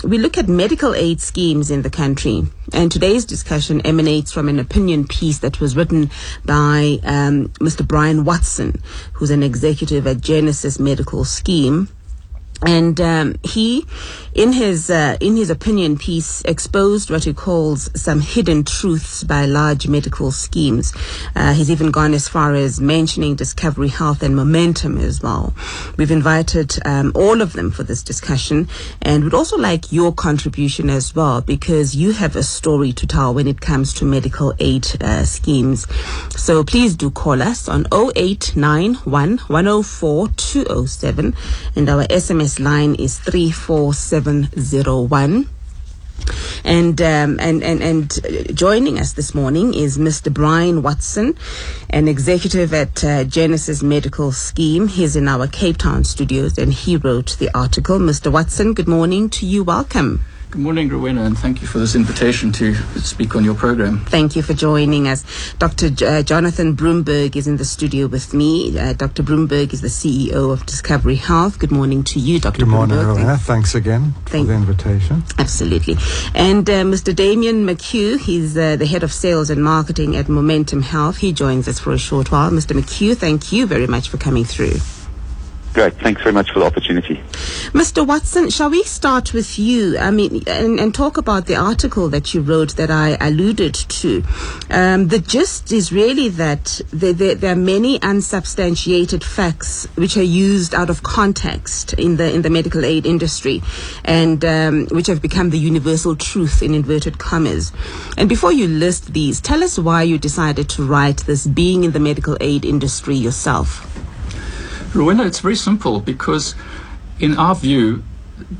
we look at medical aid schemes in the country. And today's discussion emanates from an opinion piece that was written by Mr. Brian Watson, who's an executive at Genesis Medical Scheme. And he, in his opinion piece, exposed what he calls some hidden truths by large medical schemes. He's even gone as far as mentioning Discovery Health and Momentum as well. We've invited all of them for this discussion, and we'd also like your contribution as well, because you have a story to tell when it comes to medical aid schemes. So please do call us on 0891 104 207, and our SMS line is 34701. And joining us this morning is Mr. Brian Watson, an executive at Genesis Medical Scheme. He's in our Cape Town studios, and he wrote the article. Mr. Watson, good morning to you. Welcome. Good morning, Rowena, and thank you for this invitation to speak on your program. Thank you for joining us. Dr. Jonathan Broomberg is in the studio with me. Dr. Broomberg is the CEO of Discovery Health. Good morning to you, Dr. Broomberg. Good morning, Rowena. Thanks again for the invitation. Absolutely. And Mr. Damien McHugh, he's the head of sales and marketing at Momentum Health. He joins us for a short while. Mr. McHugh, thank you very much for coming through. Great. Thanks very much for the opportunity. Mr. Watson, shall we start with you? I mean, and talk about the article that you wrote that I alluded to. The gist is really that there are many unsubstantiated facts which are used out of context in the medical aid industry, and which have become the universal truth in inverted commas. And before you list these, tell us why you decided to write this, being in the medical aid industry yourself. Rowena, it's very simple, because in our view,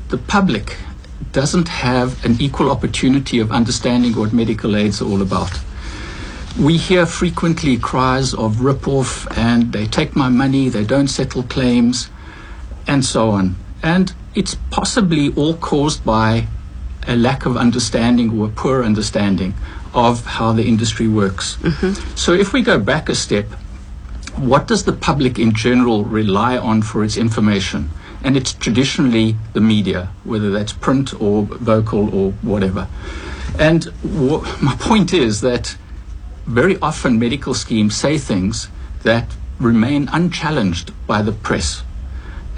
the public doesn't have an equal opportunity of understanding what medical aid's are all about. We hear frequently cries of rip-off, and they take my money, they don't settle claims, and so on. And it's possibly all caused by a lack of understanding or a poor understanding of how the industry works. Mm-hmm. So if we go back a step, what does the public in general rely on for its information? And it's traditionally the media, whether that's print or vocal or whatever. And my point is that very often medical schemes say things that remain unchallenged by the press,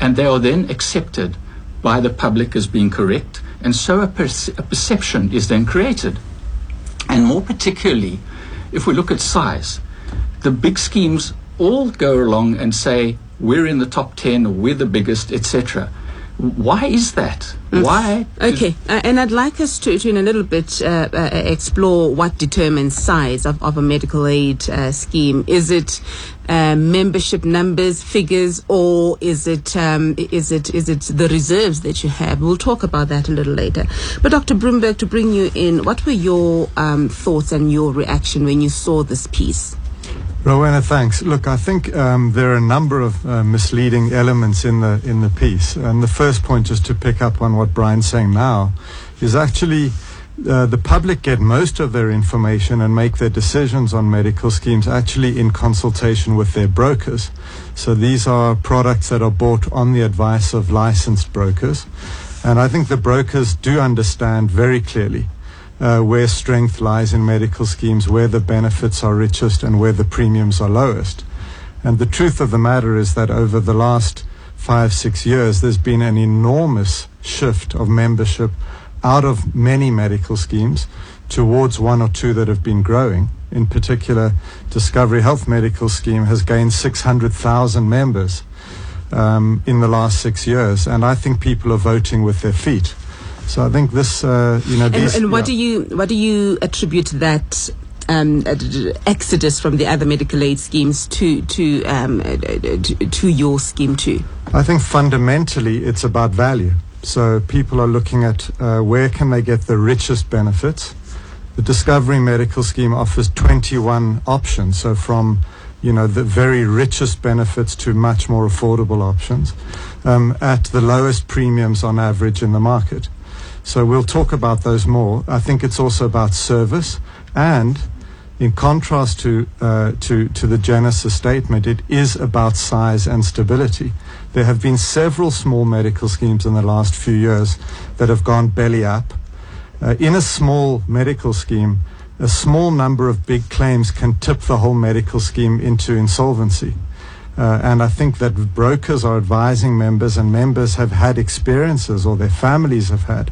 and they are then accepted by the public as being correct, and so a perception is then created. And more particularly, if we look at size, the big schemes all go along and say, we're in the top 10, or we're the biggest, etc. Why is that? Why? Okay, and I'd like us to in a little bit explore what determines size of a medical aid scheme. Is it membership numbers, figures, or is it the reserves that you have? We'll talk about that a little later. But Dr. Broomberg, to bring you in, what were your thoughts and your reaction when you saw this piece? Rowena, thanks. Look, I think there are a number of misleading elements in the piece. And the first point, just to pick up on what Brian's saying now, is actually the public get most of their information and make their decisions on medical schemes actually in consultation with their brokers. So these are products that are bought on the advice of licensed brokers. And I think the brokers do understand very clearly where strength lies in medical schemes, where the benefits are richest and where the premiums are lowest. And the truth of the matter is that over the last 5-6 years, there's been an enormous shift of membership out of many medical schemes towards one or two that have been growing. In particular, Discovery Health Medical Scheme has gained 600,000 members in the last 6 years, and I think people are voting with their feet. So I think this, And what do you attribute that exodus from the other medical aid schemes to your scheme too? I think fundamentally it's about value. So people are looking at where can they get the richest benefits. The Discovery Medical Scheme offers 21 options, so from the very richest benefits to much more affordable options at the lowest premiums on average in the market. So we'll talk about those more. I think it's also about service and In contrast to the Genesis statement, it is about size and stability. There have been several small medical schemes in the last few years that have gone belly up. In a small medical scheme, a small number of big claims can tip the whole medical scheme into insolvency. And I think that brokers are advising members, and members have had experiences, or their families have had,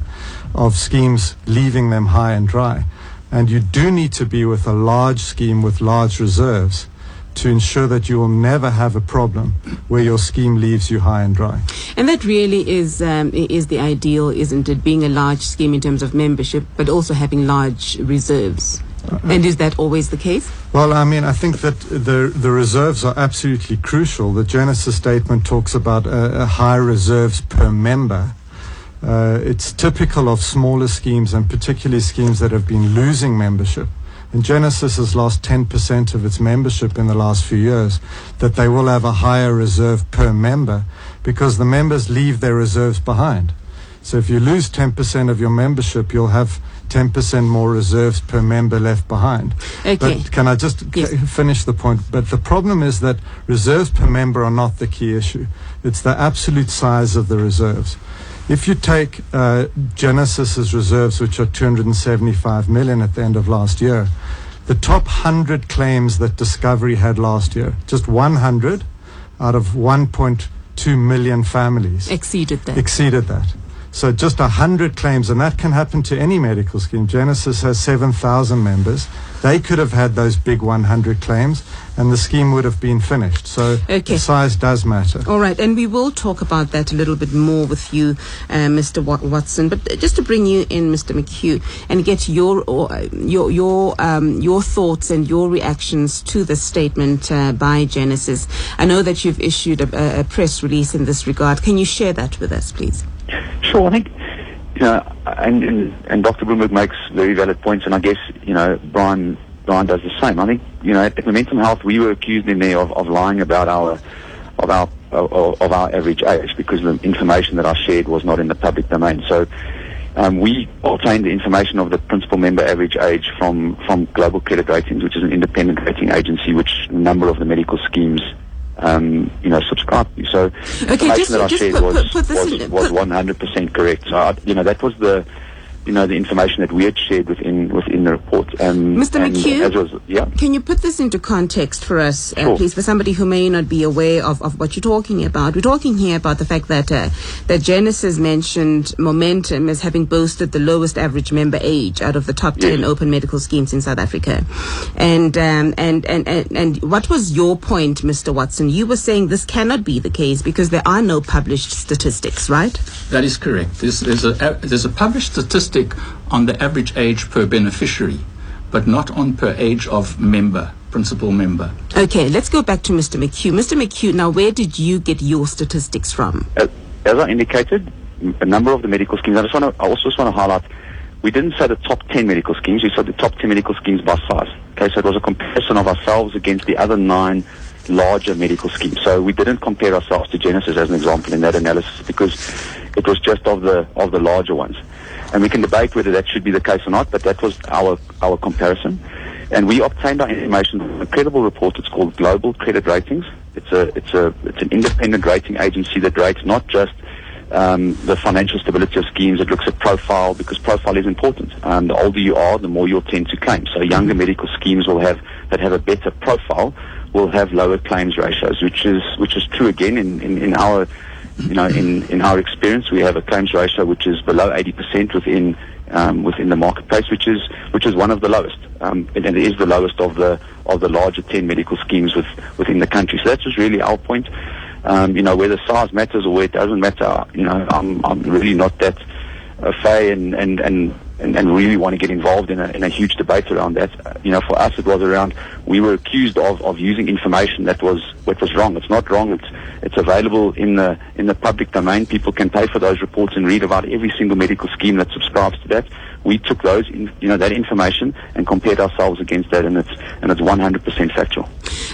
of schemes leaving them high and dry. And you do need to be with a large scheme with large reserves to ensure that you will never have a problem where your scheme leaves you high and dry. And that really is the ideal, isn't it? Being a large scheme in terms of membership, but also having large reserves. And is that always the case? Well, I mean, I think that the reserves are absolutely crucial. The Genesis statement talks about a high reserves per member. It's typical of smaller schemes, and particularly schemes that have been losing membership. And Genesis has lost 10% of its membership in the last few years, that they will have a higher reserve per member because the members leave their reserves behind. So if you lose 10% of your membership, you'll have 10% more reserves per member left behind. Okay. But can I just finish the point? But the problem is that reserves per member are not the key issue. It's the absolute size of the reserves. If you take Genesis's reserves, which are 275 million at the end of last year, the top 100 claims that Discovery had last year, just 100 out of 1.2 million families Exceeded that. So just 100 claims, and that can happen to any medical scheme. Genesis has 7,000 members. They could have had those big 100 claims, and the scheme would have been finished. So the size does matter. All right, and we will talk about that a little bit more with you, Mr. Watson. But just to bring you in, Mr. McHugh, and get your thoughts and your reactions to the statement by Genesis. I know that you've issued a press release in this regard. Can you share that with us, please? Sure, I think, and Dr. Bloomberg makes very valid points, and I guess, Brian does the same. I think, at Momentum Health, we were accused in there of lying about our average age, because the information that I shared was not in the public domain. So we obtained the information of the principal member average age from Global Credit Ratings, which is an independent rating agency, which a number of the medical schemes subscribe to. So the information that I shared was 100% correct. So that was the information that we had shared within the report. Mr. McHugh, can you put this into context for us, please, for somebody who may not be aware of what you're talking about? We're talking here about the fact that Genesis mentioned Momentum as having boasted the lowest average member age out of the top 10 open medical schemes in South Africa. And what was your point, Mr. Watson? You were saying this cannot be the case because there are no published statistics, right? That is correct. There's a published statistic on the average age per beneficiary, but not on per age of principal member. Okay, let's go back to Mr. McHugh. Mr. McHugh, now where did you get your statistics from? As I indicated, a number of the medical schemes, I also want to highlight, we didn't say the top 10 medical schemes, we said the top 10 medical schemes by size. Okay, so it was a comparison of ourselves against the other 9 larger medical schemes. So we didn't compare ourselves to Genesis as an example in that analysis, because it was just of the larger ones. And we can debate whether that should be the case or not, but that was our comparison. And we obtained our information from a credible report. It's called Global Credit Ratings. It's an independent rating agency that rates not just the financial stability of schemes. It looks at profile, because profile is important. The older you are, the more you'll tend to claim. So younger medical schemes that have a better profile will have lower claims ratios, which is true again in our in our experience. We have a claims ratio which is below 80% within the marketplace, which is one of the lowest, and it is the lowest of the larger 10 medical schemes within the country. So that's just really our point. Whether size matters or where it doesn't matter, I'm really not that fay and really want to get involved in a huge debate around that. For us, it was around, we were accused of using information that was wrong. It's not wrong. It's available in the public domain. People can pay for those reports and read about every single medical scheme that subscribes to that. We took that information and compared ourselves against that, and it's 100% factual.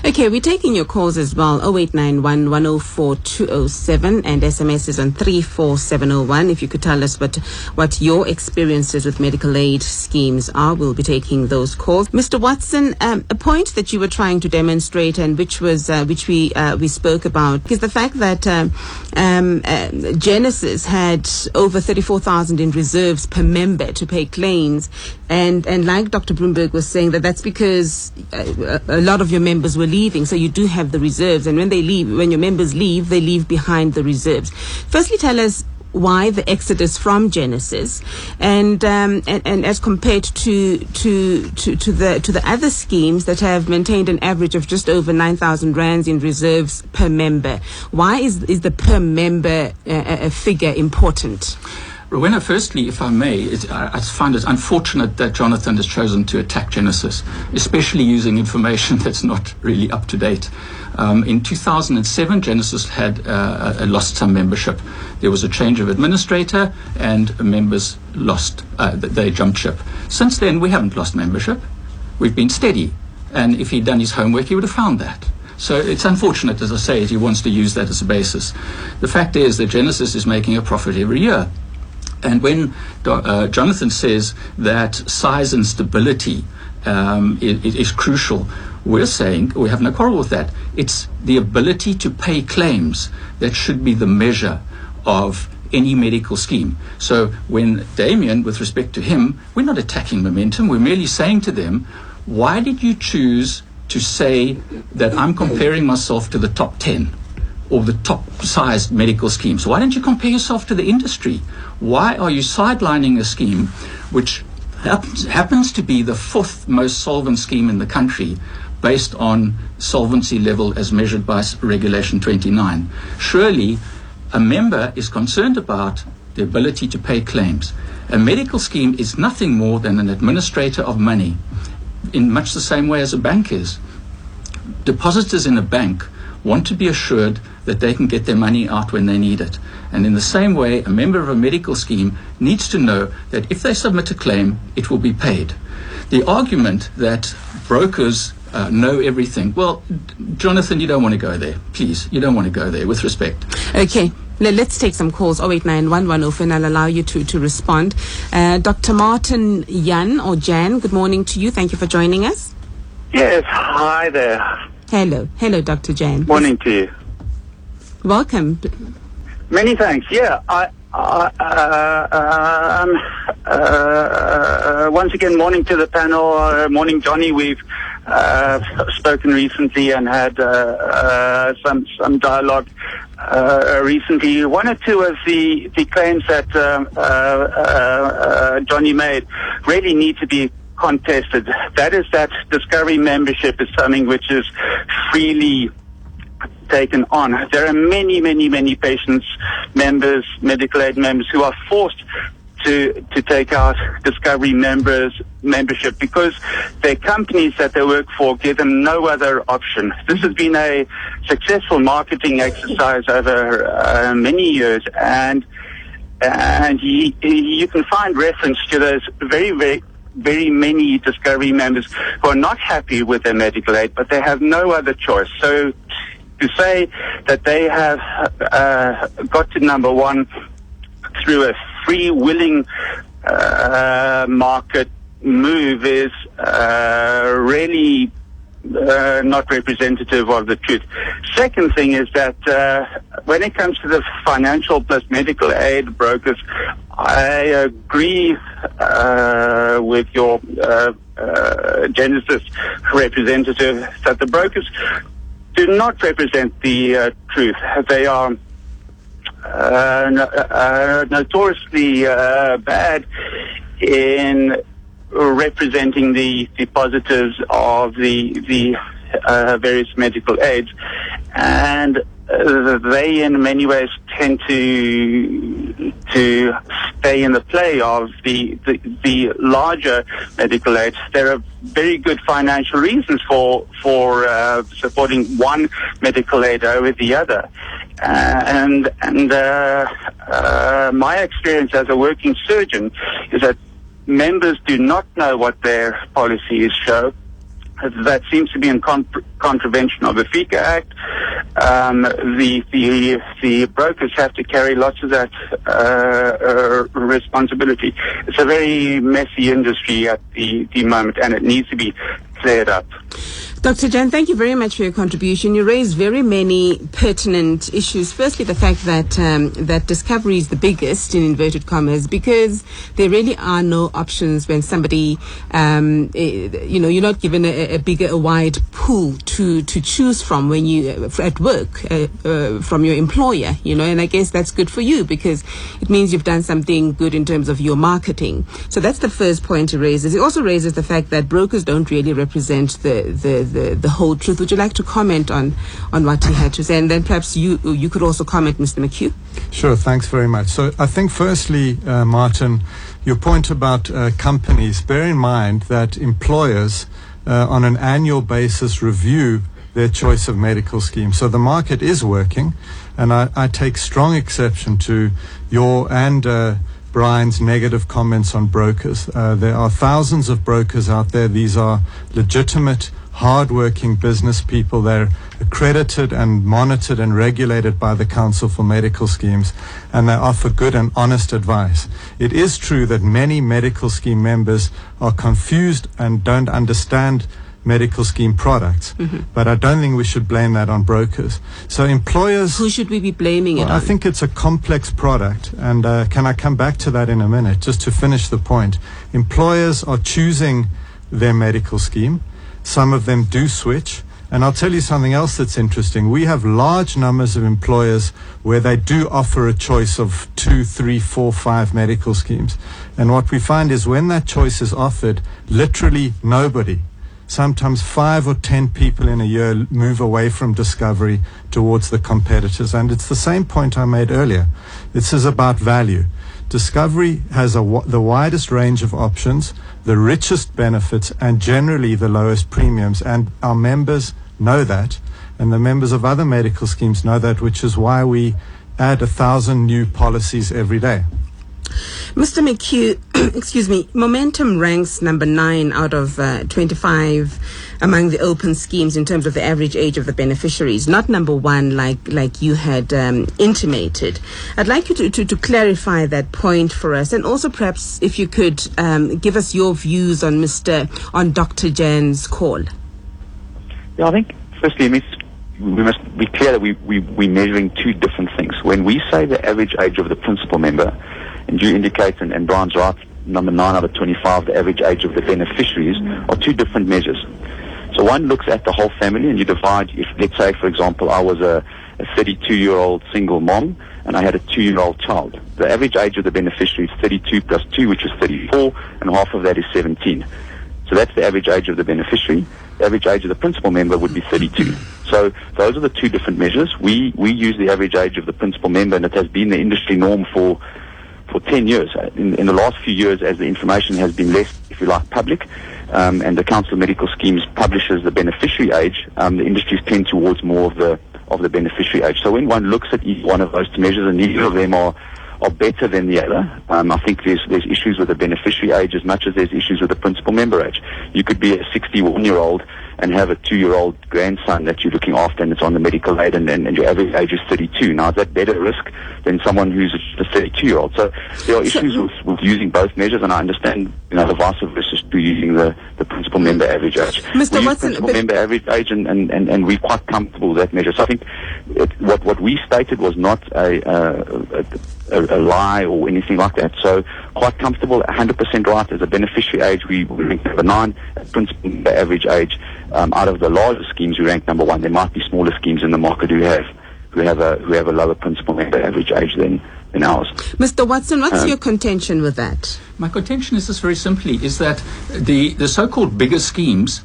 Okay, we're taking your calls as well. 0891 104 207 and SMS is on 34701. If you could tell us what your experiences with medical aid schemes are, we'll be taking those calls. Mr. Watson, a point that you were trying to demonstrate and which we spoke about is the fact that Genesis had over 34,000 in reserves per member to pay claims, and like Dr. Bloomberg was saying, that's because a lot of your members were leaving, so you do have the reserves, and when your members leave, they leave behind the reserves. Firstly, tell us why the exodus from Genesis, and as compared to the other schemes that have maintained an average of just over 9,000 rands in reserves per member. Why is the per member figure important? Rowena, firstly, if I may, I find it unfortunate that Jonathan has chosen to attack Genesis, especially using information that's not really up to date. In 2007, Genesis had lost some membership. There was a change of administrator and members lost, they jumped ship. Since then, we haven't lost membership. We've been steady. And if he'd done his homework, he would have found that. So it's unfortunate, as I say, he wants to use that as a basis. The fact is that Genesis is making a profit every year. And when Jonathan says that size and stability is crucial, we're saying we have no quarrel with that. It's the ability to pay claims that should be the measure of any medical scheme. So when Damien, with respect to him, we're not attacking Momentum. We're merely saying to them, why did you choose to say that I'm comparing myself to the top 10? Or the top-sized medical schemes? Why don't you compare yourself to the industry? Why are you sidelining a scheme which happens to be the fourth most solvent scheme in the country based on solvency level as measured by Regulation 29? Surely a member is concerned about the ability to pay claims. A medical scheme is nothing more than an administrator of money, in much the same way as a bank is. Depositors in a bank want to be assured that they can get their money out when they need it. And in the same way, a member of a medical scheme needs to know that if they submit a claim, it will be paid. The argument that brokers know everything, well, Jonathan, you don't want to go there. Please, you don't want to go there, with respect. Okay. Let's take some calls. 089110, and I'll allow you to respond. Dr. Martin Jan, good morning to you. Thank you for joining us. Yes, hi there. Hello, Dr. Jan. Morning to you. Welcome. Many thanks. Yeah, once again, morning to the panel. Morning, Johnny. We've spoken recently and had some dialogue recently. One or two of the claims that Johnny made really need to be contested. That is that Discovery membership is something which is freely taken on. There are many patients, members, medical aid members who are forced to take out Discovery membership because their companies that they work for give them no other option. This has been a successful marketing exercise over many years, and you can find reference to those very many Discovery members who are not happy with their medical aid, but they have no other choice. So to say that they have got to number one through a free willing market move is really not representative of the truth. Second thing is that when it comes to the financial plus medical aid brokers, I agree with your Genesis representative that the brokers do not represent the truth. They are notoriously bad in representing the positives of the various medical aids, and they in many ways tend to stay in the play of the larger medical aids. There are very good financial reasons for supporting one medical aid over the other, and my experience as a working surgeon is that members do not know what their policies show. that seems to be in contravention of the FICA Act. The brokers have to carry lots of that responsibility. It's a very messy industry at the moment, and it needs to be cleared up. Dr. Jan, thank you very much for your contribution. You raised very many pertinent issues. Firstly, the fact that that discovery is the biggest, in inverted commas, because there really are no options when somebody, you're not given a wide pool to choose from when you at work from your employer, and I guess that's good for you because it means you've done something good in terms of your marketing. So that's the first point he raises. He also raises the fact that brokers don't really represent the whole truth. Would you like to comment on what he had to say? And then perhaps you could also comment, Mr. McHugh. Sure, thanks very much. So I think firstly, Martin, your point about companies, bear in mind that employers on an annual basis review their choice of medical scheme. So the market is working, and I take strong exception to your and Brian's negative comments on brokers. There are thousands of brokers out there. These are legitimate, hard-working business people. They're accredited and monitored and regulated by the Council for Medical Schemes, and they offer good and honest advice. It is true that many medical scheme members are confused and don't understand medical scheme products, but I don't think we should blame that on brokers. So employers... Who should we be blaming it on? I think it's a complex product, and can I come back to that in a minute, just to finish the point. Employers are choosing their medical scheme. Some of them do switch. And I'll tell you something else that's interesting. We have large numbers of employers where they do offer a choice of 2, 3, 4, 5 medical schemes. And what we find is when that choice is offered, literally nobody, sometimes 5 or 10 people in a year move away from Discovery towards the competitors. And it's the same point I made earlier. This is about value. Discovery has the widest range of options, the richest benefits, and generally the lowest premiums. And our members know that, and the members of other medical schemes know that, which is why we add 1,000 new policies every day. Mr. McHugh, excuse me, Momentum ranks number 9 out of 25 among the open schemes in terms of the average age of the beneficiaries, not number 1 like you had intimated. I'd like you to clarify that point for us, and also perhaps if you could give us your views on Dr. Jan's call. Yeah, I think firstly we must be clear that we're measuring two different things. When we say the average age of the principal member, and you indicate, and Brian's right, number 9 out of 25, the average age of the beneficiaries, are two different measures. So one looks at the whole family, and you divide, if let's say, for example, I was a 32-year-old single mom, and I had a 2-year-old child. The average age of the beneficiary is 32 plus 2, which is 34, and half of that is 17. So that's the average age of the beneficiary. The average age of the principal member would be 32. So those are the two different measures. We use the average age of the principal member, and it has been the industry norm for 10 years. In the last few years, as the information has been less, if you like, public, and the Council of Medical Schemes publishes the beneficiary age, the industries tend towards more of the beneficiary age. So when one looks at each one of those two measures, and neither of them are better than the other, I think there's issues with the beneficiary age as much as there's issues with the principal member age. You could be a 61-year-old and have a 2-year-old grandson that you're looking after, and it's on the medical aid, and your average age is 32. Now, is that better risk than someone who's a 32-year-old? So there are issues with using both measures, and I understand, the vice versa to using the principal member average age. Mr. Watson, principal member average age, and we're quite comfortable with that measure. So I think what we stated was not a lie or anything like that. So quite comfortable, 100% right. As a beneficiary age, we rank number 9. At principal member average age, out of the larger schemes, we rank number 1. There might be smaller schemes in the market who have a lower principal member average age than ours. Mr. Watson, what's your contention with that? My contention is this very simply, is that the so-called bigger schemes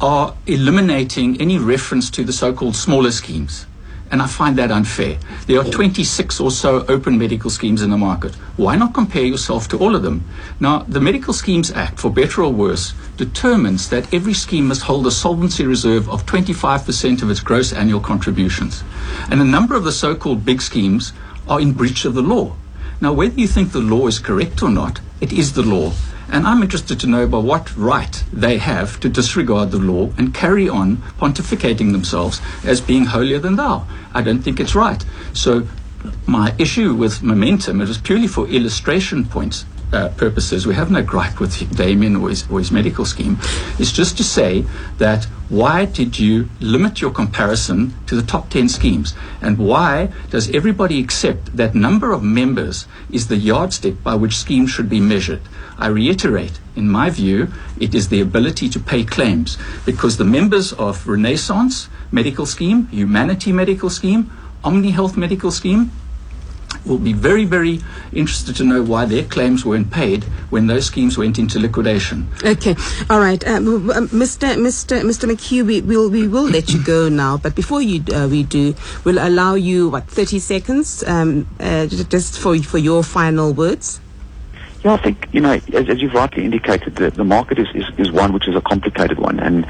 are eliminating any reference to the so-called smaller schemes. And I find that unfair. There are 26 or so open medical schemes in the market. Why not compare yourself to all of them? Now, the Medical Schemes Act, for better or worse, determines that every scheme must hold a solvency reserve of 25% of its gross annual contributions. And a number of the so-called big schemes are in breach of the law. Now, whether you think the law is correct or not, it is the law. And I'm interested to know by what right they have to disregard the law and carry on pontificating themselves as being holier than thou. I don't think it's right. So my issue with Momentum, it was purely for illustration purposes. We have no gripe with Damien or his medical scheme. It's just to say that why did you limit your comparison to the top 10 schemes? And why does everybody accept that number of members is the yardstick by which schemes should be measured? I reiterate, in my view, it is the ability to pay claims, because the members of Renaissance Medical Scheme, Humanity Medical Scheme, Omni Health Medical Scheme, will be very, very interested to know why their claims weren't paid when those schemes went into liquidation. Okay, all right, Mr. McHugh, we will let you go now, but before we do, we'll allow you 30 seconds, just for your final words. Yeah, I think, as you've rightly indicated, the market is one which is a complicated one, and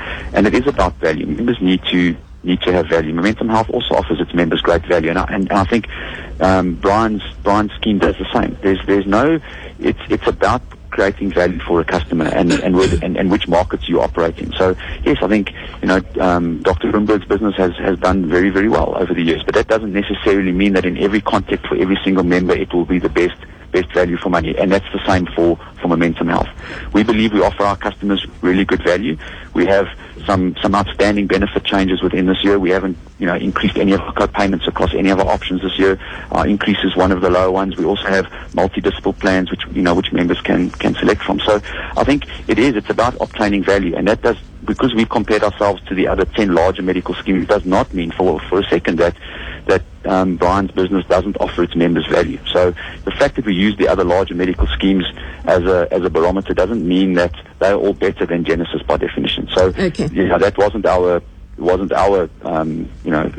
it is about value. Members need to have value. Momentum Health also offers its members great value, and I think Brian's scheme does the same. It's about creating value for a customer and which markets you operate in. So yes, I think Dr. Bloomberg's business has done very, very well over the years, but that doesn't necessarily mean that in every context for every single member it will be the best value for money, and that's the same for Momentum Health. We believe we offer our customers really good value. We have some outstanding benefit changes within this year. We haven't increased any of our co-payments across any of our options this year. Our increase is one of the lower ones. We also have multi-discipline plans which members can select from. So I think it's about obtaining value, and that does, because we've compared ourselves to the other 10 larger medical schemes, does not mean for a second that Brian's business doesn't offer its members value. So the fact that we use the other larger medical schemes as a barometer doesn't mean that they're all better than Genesis by definition. So that wasn't our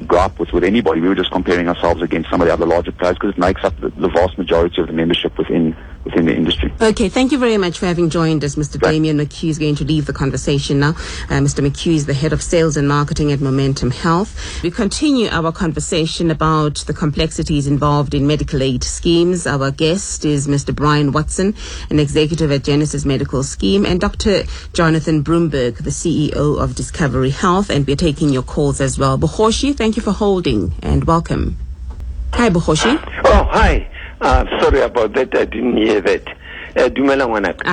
gripe with anybody. We were just comparing ourselves against some of the other larger players because it makes up the vast majority of the membership within the industry. Okay, thank you very much for having joined us. Mr. Damien McHugh is going to leave the conversation now. Mr. McHugh is the head of sales and marketing at Momentum Health. We continue our conversation about the complexities involved in medical aid schemes. Our guest is Mr. Brian Watson, an executive at Genesis Medical Scheme, and Dr. Jonathan Bloomberg, the CEO of Discovery Health, and we're taking your calls as well. Bohoshi, thank you for holding and welcome. Hi, Bohoshi. Oh, hi. Sorry about that. I didn't hear that. Dumela ngwanaka.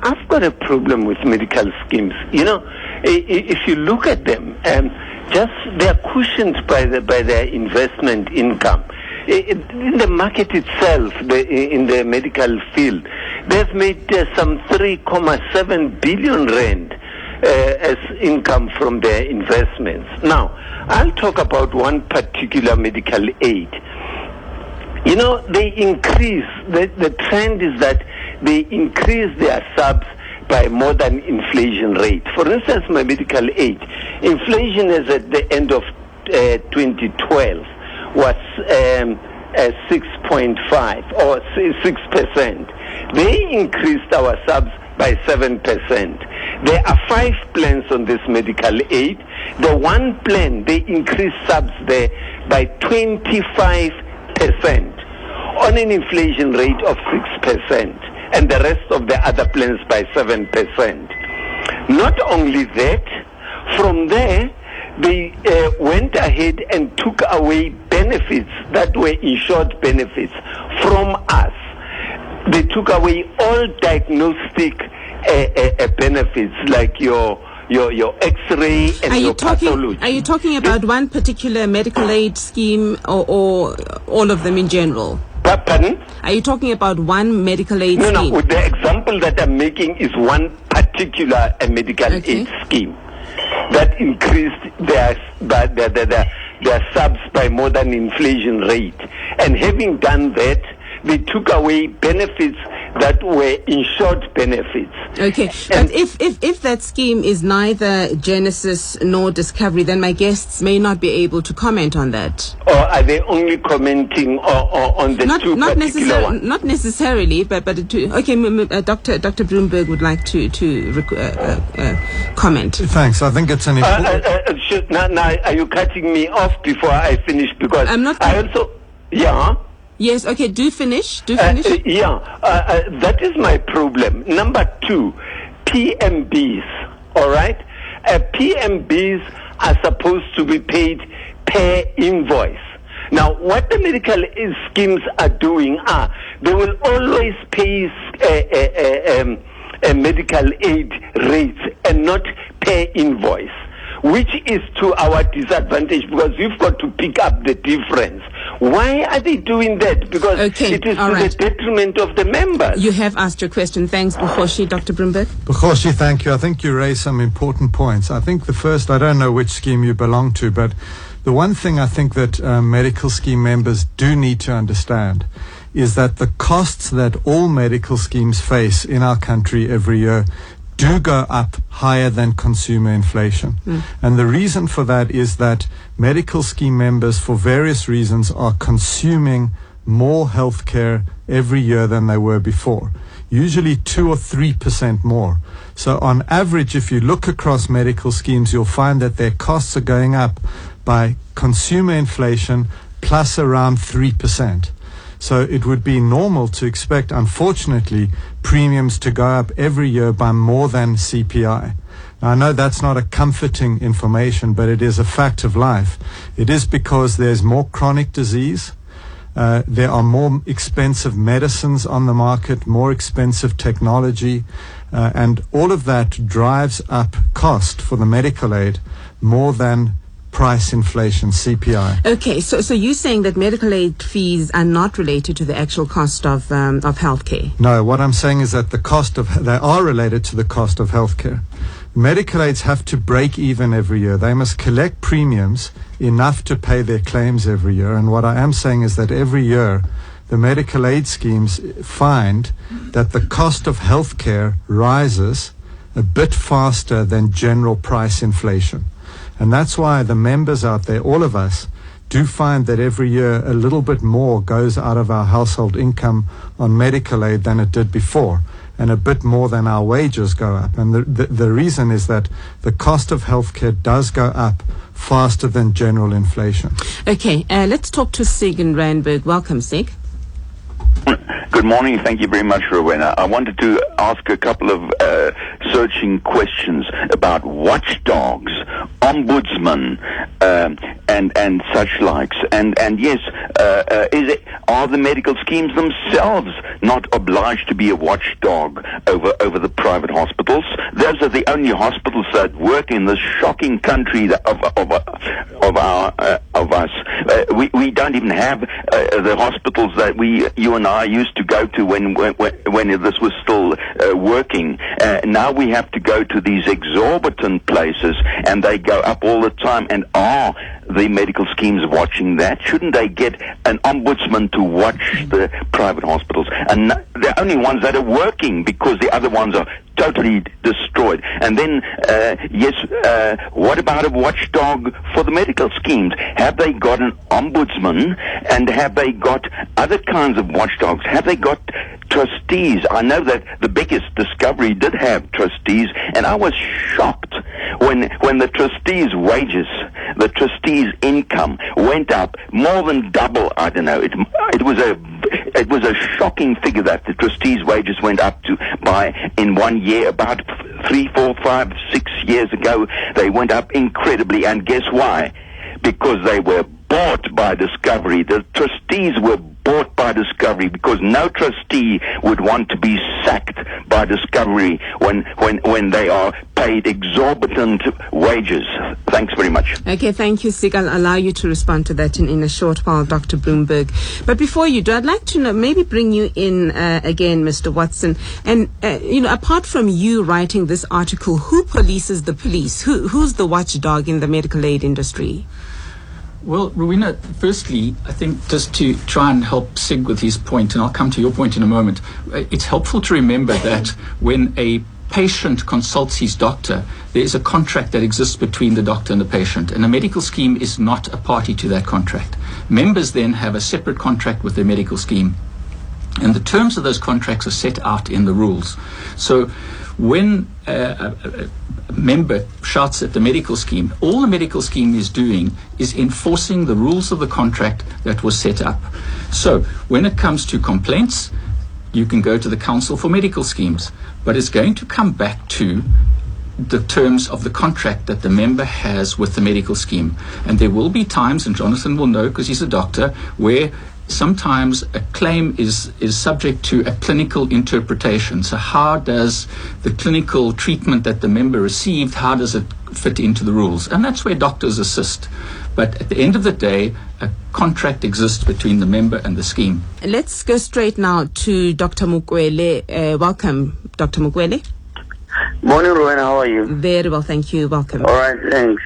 I've got a problem with medical schemes. If you look at them, just they're cushioned by their investment income. In the market itself, in the medical field, they've made some 3.7 billion rand as income from their investments. Now, I'll talk about one particular medical aid. They increase, the trend is that they increase their subs by more than inflation rate. For instance, my medical aid, inflation is at the end of 2012 was 6.5 or 6%. They increased our subs by 7%. There are 5 plans on this medical aid. The one plan, they increased subs there by 25% on an inflation rate of 6%, and the rest of the other plans by 7%. Not only that, from there, they went ahead and took away benefits that were insured benefits from us. They took away all diagnostic benefits like your X-ray and your pathology. Are you talking about one particular medical aid scheme or all of them in general? Pardon? Are you talking about one medical aid scheme? No. The example that I'm making is one particular medical aid scheme that increased their subs by more than inflation rate. And having done that, they took away benefits that were insured benefits. Okay, but if that scheme is neither Genesis nor Discovery, then my guests may not be able to comment on that. Or are they only commenting on the two particular ones? Not necessarily, but okay. Dr. Bloomberg would like to comment. Thanks. I think it's an important... Now, are you cutting me off before I finish? Because I'm not. I also, yeah. Yes, okay, do finish. That is my problem. Number 2, PMBs, all right? PMBs are supposed to be paid per invoice. Now, what the medical schemes are doing are, they will always pay medical aid rates and not per invoice, which is to our disadvantage because you've got to pick up the difference. Why are they doing that? Because it is to the detriment of the members. You have asked your question. Thanks, Bukhoshi. Dr. Broomberg. Bukhoshi, thank you. I think you raised some important points. I think the first, I don't know which scheme you belong to, but the one thing I think that medical scheme members do need to understand is that the costs that all medical schemes face in our country every year do go up higher than consumer inflation. And the reason for that is that medical scheme members, for various reasons, are consuming more health care every year than they were before, usually 2 or 3% more. So on average, if you look across medical schemes, you'll find that their costs are going up by consumer inflation plus around 3%. So it would be normal to expect, unfortunately, premiums to go up every year by more than CPI. Now, I know that's not a comforting information, but it is a fact of life. It is because there's more chronic disease. There are more expensive medicines on the market, more expensive technology, and all of that drives up cost for the medical aid more than price inflation, CPI. Okay, so you're saying that medical aid fees are not related to the actual cost of healthcare? No, what I'm saying is that they are related to the cost of healthcare. Medical aids have to break even every year. They must collect premiums enough to pay their claims every year. And what I am saying is that every year the medical aid schemes find that the cost of healthcare rises a bit faster than general price inflation. And that's why the members out there, all of us, do find that every year a little bit more goes out of our household income on medical aid than it did before, and a bit more than our wages go up. And the reason is that the cost of healthcare does go up faster than general inflation. Okay, let's talk to Sig in Randburg. Welcome, Sig. Good morning. Thank you very much, Rowena. I wanted to ask a couple of searching questions about watchdogs, ombudsman, and such likes. And yes, are the medical schemes themselves not obliged to be a watchdog over the private hospitals? Those are the only hospitals that work in this shocking country of us. We don't even have the hospitals that you and I used to go to when this was still working. Now we have to go to these exorbitant places, and they go up all the time. And are the medical schemes watching that? Shouldn't they get an ombudsman to watch the private hospitals? And the only ones that are working, because the other ones are totally destroyed. And then, what about a watchdog for the medical schemes? Have they got an ombudsman, and have they got other kinds of watchdogs? Have they got trustees? I know that the biggest Discovery did have trustees, and I was shocked when the trustees' wages, the trustees' income went up more than double. I don't know. It was a shocking figure that the trustees' wages went up by in 1 year, about 3, 4, 5, 6 years ago. They went up incredibly, and guess why? Because they were bought by Discovery. The trustees were bought by Discovery, because no trustee would want to be sacked by Discovery when they are paid exorbitant wages. Thanks very much. Okay, thank you, Sig. I'll allow you to respond to that in a short while, Dr. Broomberg. But before you do, I'd like to know, maybe bring you in again, Mr. Watson. And, apart from you writing this article, who polices the police? Who's the watchdog in the medical aid industry? Well, Rowena, firstly, I think just to try and help Sig with his point, and I'll come to your point in a moment, it's helpful to remember that when a patient consults his doctor, there is a contract that exists between the doctor and the patient, and a medical scheme is not a party to that contract. Members then have a separate contract with their medical scheme, and the terms of those contracts are set out in the rules. So when a member shouts at the medical scheme, all the medical scheme is doing is enforcing the rules of the contract that was set up. So when it comes to complaints, you can go to the Council for Medical Schemes, but it's going to come back to the terms of the contract that the member has with the medical scheme. And there will be times, and Jonathan will know because he's a doctor, where sometimes a claim is subject to a clinical interpretation. So how does the clinical treatment that the member received, how does it fit into the rules? And that's where doctors assist. But at the end of the day, a contract exists between the member and the scheme. Let's go straight now to Dr. Mukwele. Welcome, Dr. Mukwele. Morning, Rowan. How are you? Very well, thank you. Welcome. All right, thanks.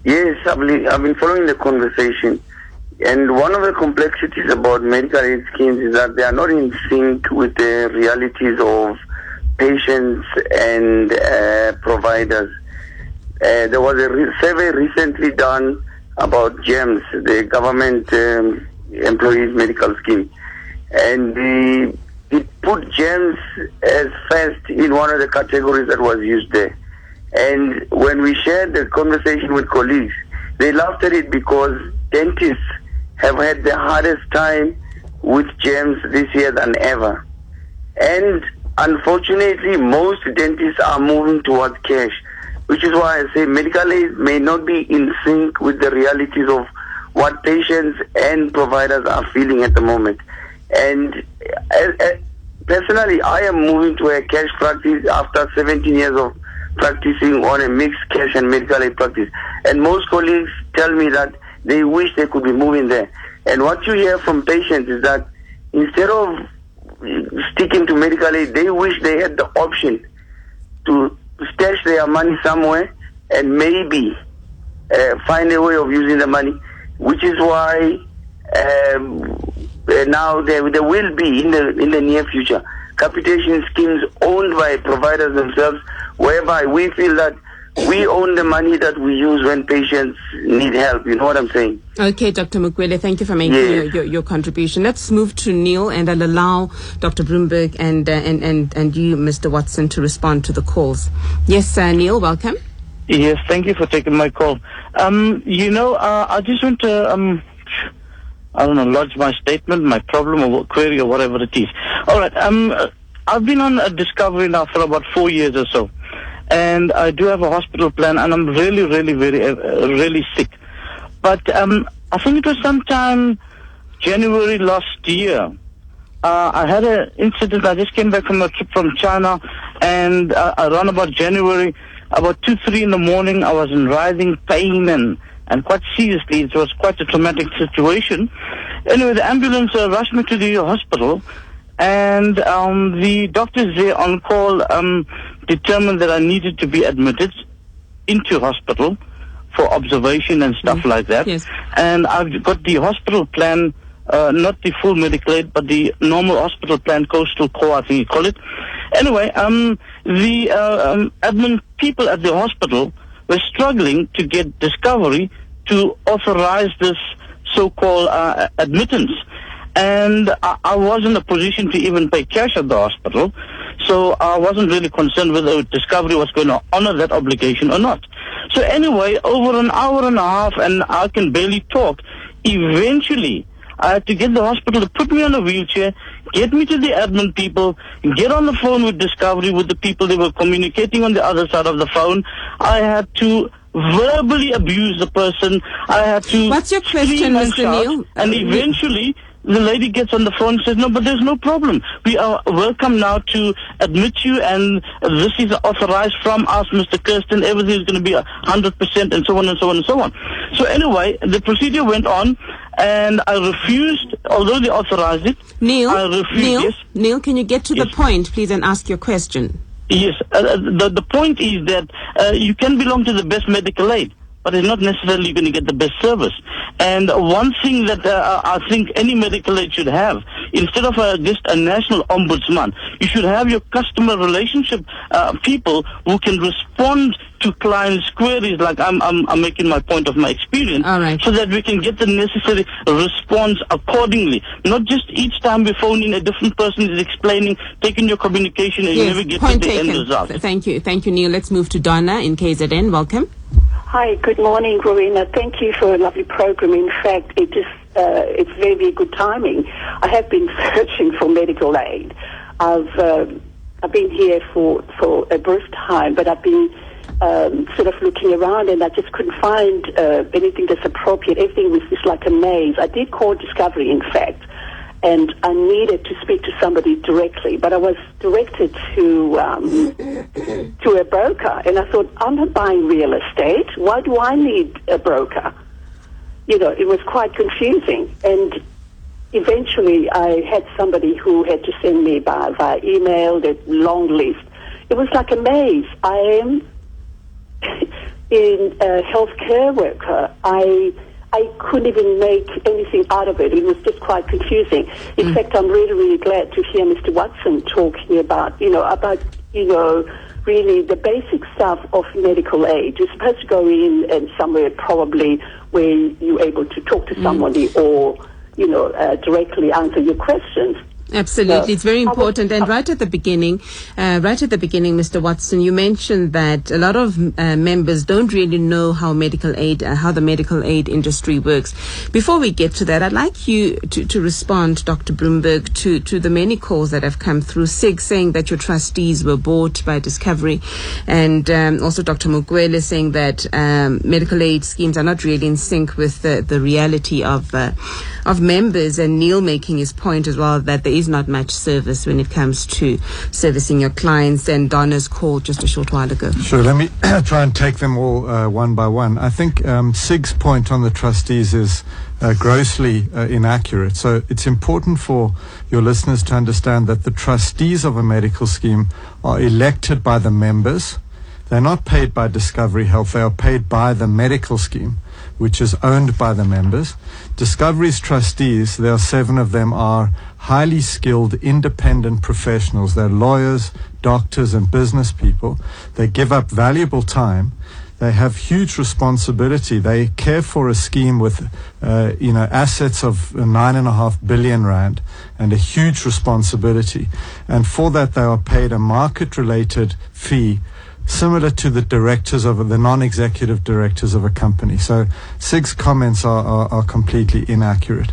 Yes, I've been following the conversation. And one of the complexities about medical aid schemes is that they are not in sync with the realities of patients and providers. There was a survey recently done about GEMS, the government employees medical scheme. And it put GEMS as first in one of the categories that was used there. And when we shared the conversation with colleagues, they laughed at it because dentists have had the hardest time with GEMS this year than ever. And unfortunately, most dentists are moving towards cash, which is why I say medical aid may not be in sync with the realities of what patients and providers are feeling at the moment. And personally, I am moving to a cash practice after 17 years of practicing on a mixed cash and medical aid practice. And most colleagues tell me that they wish they could be moving there. And what you hear from patients is that instead of sticking to medical aid, they wish they had the option to stash their money somewhere and maybe find a way of using the money, which is why now there will be in the near future capitation schemes owned by providers themselves, whereby we feel that we own the money that we use when patients need help. You know what I'm saying? Okay, Dr. Mukwele, thank you for making your contribution. Let's move to Neil, and I'll allow Dr. Broomberg and you, Mr. Watson, to respond to the calls. Yes, Neil, welcome. Yes, thank you for taking my call. I just want to, lodge my statement, my problem or query or whatever it is. All right, I've been on a Discovery now for about 4 years or so. And I do have a hospital plan, and I'm really, really, really sick. But I think it was sometime January last year. I had an incident. I just came back from a trip from China, and around about January, about 2-3 in the morning, I was in writhing pain and quite seriously. It was quite a traumatic situation. Anyway, the ambulance rushed me to the hospital, and the doctors there on call determined that I needed to be admitted into hospital for observation and stuff like that. Yes. And I've got the hospital plan, not the full medical aid, but the normal hospital plan, coastal core, I think you call it. Anyway, the admin people at the hospital were struggling to get Discovery to authorize this so-called admittance. And I was in a position to even pay cash at the hospital, so I wasn't really concerned whether Discovery was going to honor that obligation or not. So anyway, over an hour and a half, and I can barely talk, eventually I had to get the hospital to put me on a wheelchair, get me to the admin people, get on the phone with Discovery, with the people they were communicating on the other side of the phone. I had to verbally abuse the person. I had to... What's your question, Mr. Neil? And eventually... the lady gets on the phone and says, no, but there's no problem. We are welcome now to admit you, and this is authorized from us, Mr. Kirsten. Everything is going to be 100%, and so on and so on and so on. So anyway, the procedure went on, and I refused, although they authorized it. Neil, I refused. Neil, can you get to the point, please, and ask your question? Yes. The point is that you can belong to the best medical aid, but it's not necessarily going to get the best service. And one thing that I think any medical aid should have, instead of just a national ombudsman, you should have your customer relationship people who can respond to clients' queries, like I'm making my point of my experience, all right, so that we can get the necessary response accordingly. Not just each time we phone in, a different person is explaining, taking your communication, and you never get to the end result. Thank you, Neil. Let's move to Donna in KZN. Welcome. Hi, good morning, Rowena. Thank you for a lovely program. In fact, it's very, very good timing. I have been searching for medical aid. I've been here for a brief time, but I've been sort of looking around, and I just couldn't find anything that's appropriate. Everything was just like a maze. I did call Discovery, in fact, and I needed to speak to somebody directly, but I was directed to a broker, and I thought, I'm not buying real estate. Why do I need a broker? You know, it was quite confusing, and eventually I had somebody who had to send me via email the long list. It was like a maze. I am in a healthcare worker. I couldn't even make anything out of it. It was just quite confusing. In fact, I'm really, really glad to hear Mr. Watson talking about really the basic stuff of medical aid. You're supposed to go in and somewhere probably where you're able to talk to somebody or, directly answer your questions. Absolutely, it's very important. And right at the beginning, Mr. Watson, you mentioned that a lot of members don't really know how the medical aid industry works. Before we get to that, I'd like you to respond, Dr. Bloomberg, to the many calls that have come through, SIG saying that your trustees were bought by Discovery, and also Dr. Mukwele saying that medical aid schemes are not really in sync with the reality of members, and Neil making his point as well that there is not much service when it comes to servicing your clients, and Donna's call just a short while ago. Sure, let me try and take them all one by one. I think SIG's point on the trustees is grossly inaccurate. So it's important for your listeners to understand that the trustees of a medical scheme are elected by the members. They're not paid by Discovery Health. They are paid by the medical scheme, which is owned by the members. Discovery's trustees, there are 7 of them, are highly skilled, independent professionals. They're lawyers, doctors, and business people. They give up valuable time. They have huge responsibility. They care for a scheme with, assets of 9.5 billion rand and a huge responsibility. And for that, they are paid a market-related fee similar to the non-executive directors of a company. So SIG's comments are completely inaccurate.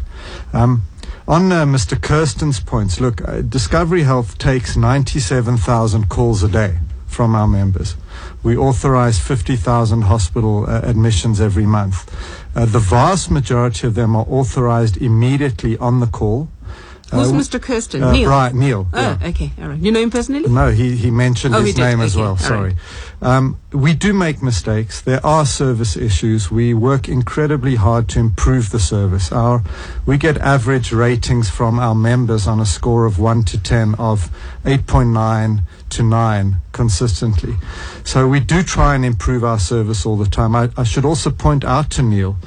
On Mr. Kirsten's points, look, Discovery Health takes 97,000 calls a day from our members. We authorize 50,000 hospital admissions every month. The vast majority of them are authorized immediately on the call. Who's Mr. Kirsten? Neil? Right, Neil. Oh, yeah. Okay, all right. You know him personally? No, he mentioned his name as well, sorry. Right. We do make mistakes. There are service issues. We work incredibly hard to improve the service. We get average ratings from our members on a score of 1 to 10 of 8.9 to 9 consistently. So we do try and improve our service all the time. I should also point out to Neil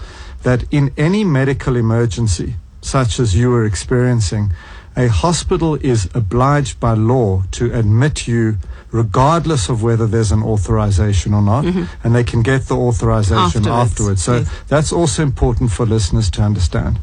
that in any medical emergency, such as you were experiencing, a hospital is obliged by law to admit you regardless of whether there's an authorization or not, and they can get the authorization afterwards. So yes, that's also important for listeners to understand.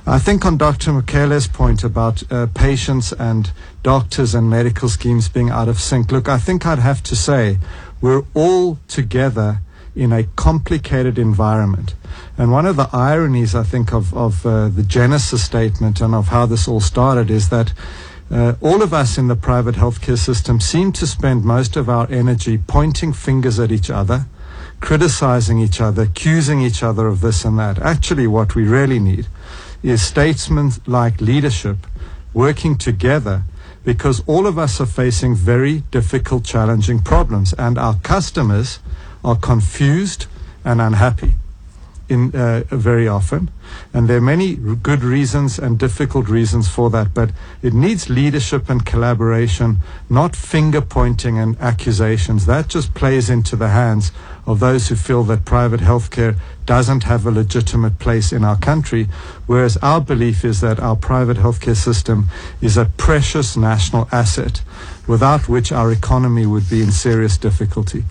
I think on Dr. Mukele's point about patients and doctors and medical schemes being out of sync, look, I think I'd have to say we're all together in a complicated environment. And one of the ironies, I think, of the Genesis statement and of how this all started is that all of us in the private healthcare system seem to spend most of our energy pointing fingers at each other, criticizing each other, accusing each other of this and that. Actually, what we really need is statesman-like leadership working together, because all of us are facing very difficult, challenging problems, and our customers are confused and unhappy. very often, and there are many good reasons and difficult reasons for that, but it needs leadership and collaboration, not finger pointing and accusations. That just plays into the hands of those who feel that private healthcare doesn't have a legitimate place in our country, whereas our belief is that our private healthcare system is a precious national asset, without which our economy would be in serious difficulty.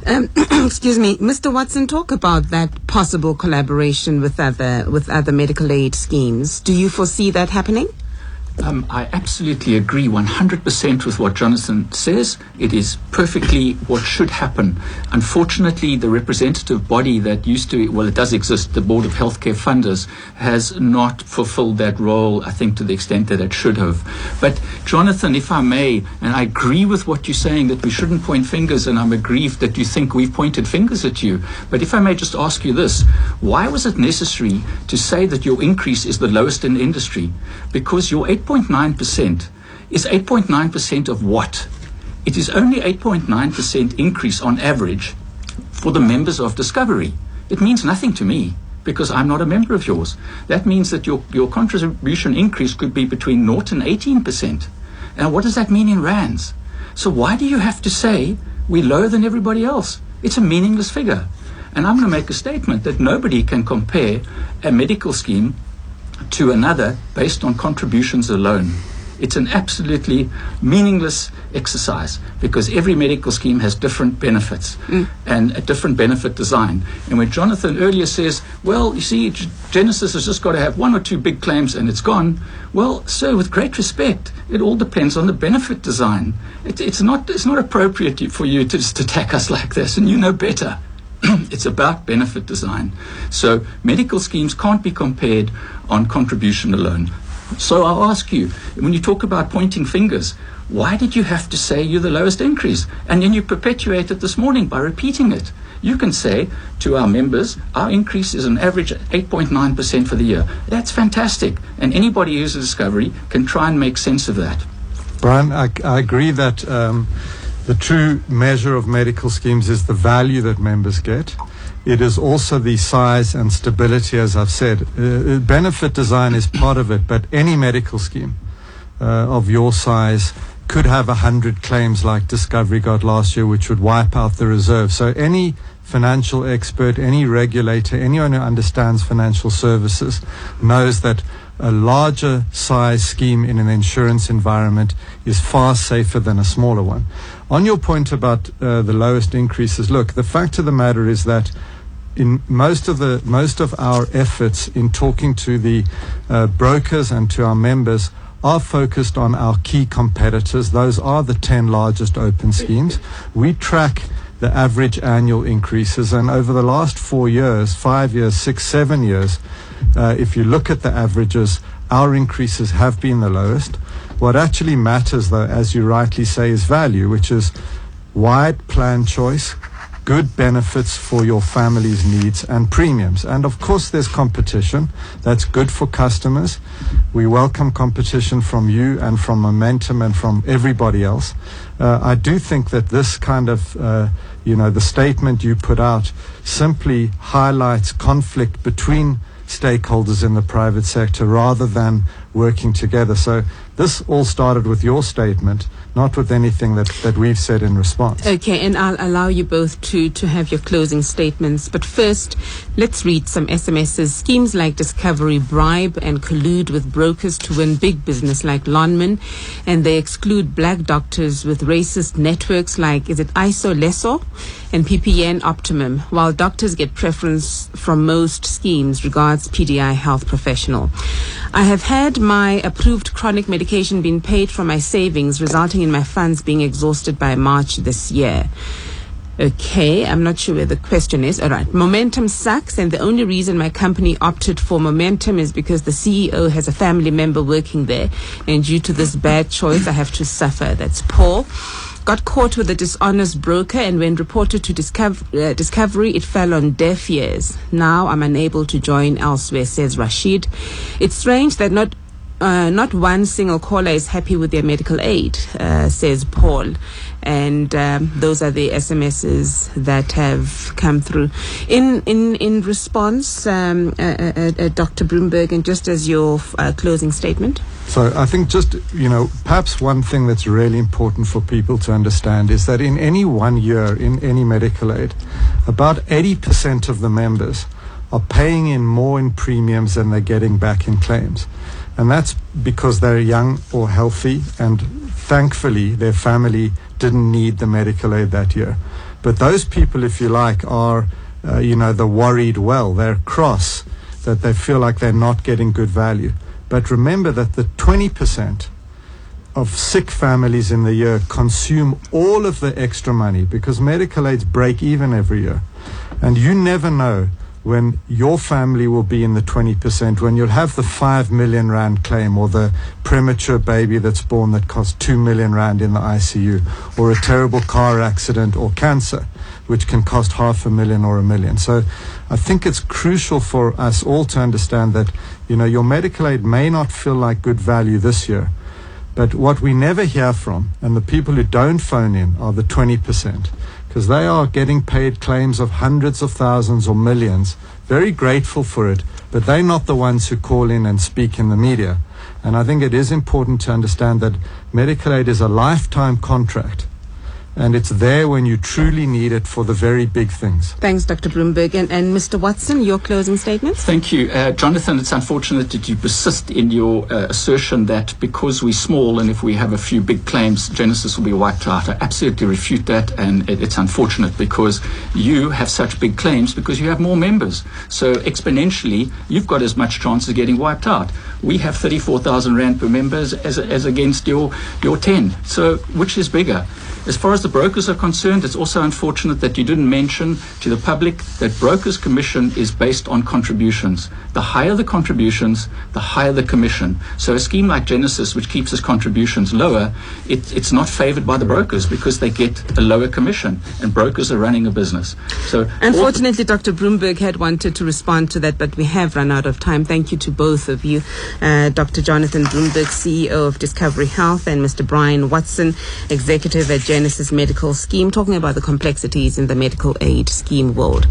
Excuse me, Mr. Watson, talk about that possible collaboration with other medical aid schemes. Do you foresee that happening? I absolutely agree 100% with what Jonathan says. It is perfectly what should happen. Unfortunately, the representative body that used to, well, it does exist, the Board of Healthcare Funders, has not fulfilled that role, I think, to the extent that it should have. But Jonathan, if I may, and I agree with what you're saying, that we shouldn't point fingers, and I'm aggrieved that you think we've pointed fingers at you. But if I may just ask you this, why was it necessary to say that your increase is the lowest in the industry? Because your 8.9% is 8.9% of what? It is only 8.9% increase on average for the members of Discovery. It means nothing to me because I'm not a member of yours. That means that your contribution increase could be between 0 and 18%. And what does that mean in rands? So why do you have to say we're lower than everybody else? It's a meaningless figure. And I'm going to make a statement that nobody can compare a medical scheme to another based on contributions alone. It's an absolutely meaningless exercise because every medical scheme has different benefits and a different benefit design. And when Jonathan earlier says, well, you see, Genesis has just got to have 1 or 2 big claims and it's gone. Well, sir, with great respect, it all depends on the benefit design. It's not appropriate for you to just attack us like this, and you know better. It's about benefit design. So medical schemes can't be compared on contribution alone. So I'll ask you, when you talk about pointing fingers, why did you have to say you're the lowest increase? And then you perpetuate it this morning by repeating it. You can say to our members, our increase is an average 8.9% for the year. That's fantastic. And anybody who's a Discovery can try and make sense of that. Brian, I agree that the true measure of medical schemes is the value that members get. It is also the size and stability, as I've said. Benefit design is part of it, but any medical scheme of your size could have 100 claims like Discovery got last year, which would wipe out the reserve. So any financial expert, any regulator, anyone who understands financial services knows that a larger size scheme in an insurance environment is far safer than a smaller one. On your point about the lowest increases, look, the fact of the matter is that in most of our efforts in talking to the brokers and to our members are focused on our key competitors. Those are the 10 largest open schemes. We track the average annual increases, and over the last 4 years, 5 years, 6, 7 years, if you look at the averages, our increases have been the lowest. What actually matters, though, as you rightly say, is value, which is wide plan choice, good benefits for your family's needs, and premiums. And of course there's competition. That's good for customers. We welcome competition from you and from Momentum and from everybody else. I do think that this kind of, the statement you put out simply highlights conflict between stakeholders in the private sector rather than working together. So this all started with your statement, not with anything that we've said in response. Okay, and I'll allow you both to have your closing statements. But first, let's read some SMSs. Schemes like Discovery bribe and collude with brokers to win big business like Lonman, and they exclude black doctors with racist networks like, is it ISO Leso and PPN Optimum, while doctors get preference from most schemes, regards PDI Health Professional. I have had my approved chronic medication being paid from my savings, resulting in my funds being exhausted by March this year. Okay, I'm not sure where the question is. All right. Momentum sucks, and the only reason my company opted for Momentum is because the CEO has a family member working there, and due to this bad choice, I have to suffer. That's Paul. Got caught with a dishonest broker, and when reported to Discovery, it fell on deaf ears. Now I'm unable to join elsewhere, says Rashid. It's strange that not not one single caller is happy with their medical aid, says Paul. And those are the SMSs that have come through. In response, Dr. Bloomberg, and just as your closing statement. So I think just, perhaps one thing that's really important for people to understand is that in any 1 year in any medical aid, about 80% of the members are paying in more in premiums than they're getting back in claims. And that's because they're young or healthy, and thankfully their family didn't need the medical aid that year. But those people, if you like, are, the worried well. They're cross, that they feel like they're not getting good value. But remember that the 20% of sick families in the year consume all of the extra money, because medical aids break even every year. And you never know when your family will be in the 20%, when you'll have the 5 million rand claim, or the premature baby that's born that costs 2 million rand in the ICU, or a terrible car accident or cancer, which can cost 500,000 or 1 million. So I think it's crucial for us all to understand that, your medical aid may not feel like good value this year, but what we never hear from, and the people who don't phone in, are the 20%. Because they are getting paid claims of hundreds of thousands or millions, very grateful for it, but they're not the ones who call in and speak in the media. And I think it is important to understand that medical aid is a lifetime contract, and it's there when you truly need it for the very big things. Thanks, Dr. Bloomberg. And Mr. Watson, your closing statements? Thank you. Jonathan, it's unfortunate that you persist in your assertion that because we're small and if we have a few big claims, Genesis will be wiped out. I absolutely refute that, and it's unfortunate because you have such big claims because you have more members. So exponentially, you've got as much chance of getting wiped out. We have 34,000 Rand per member as against your 10. So which is bigger? As far as the brokers are concerned, it's also unfortunate that you didn't mention to the public that brokers' commission is based on contributions. The higher the contributions, the higher the commission. So a scheme like Genesis, which keeps its contributions lower, it's not favored by the brokers because they get a lower commission, and brokers are running a business. So unfortunately, Dr. Bloomberg had wanted to respond to that, but we have run out of time. Thank you to both of you, Dr. Jonathan Bloomberg, CEO of Discovery Health, and Mr. Brian Watson, Executive at Genesis Medical Scheme, talking about the complexities in the medical aid scheme world.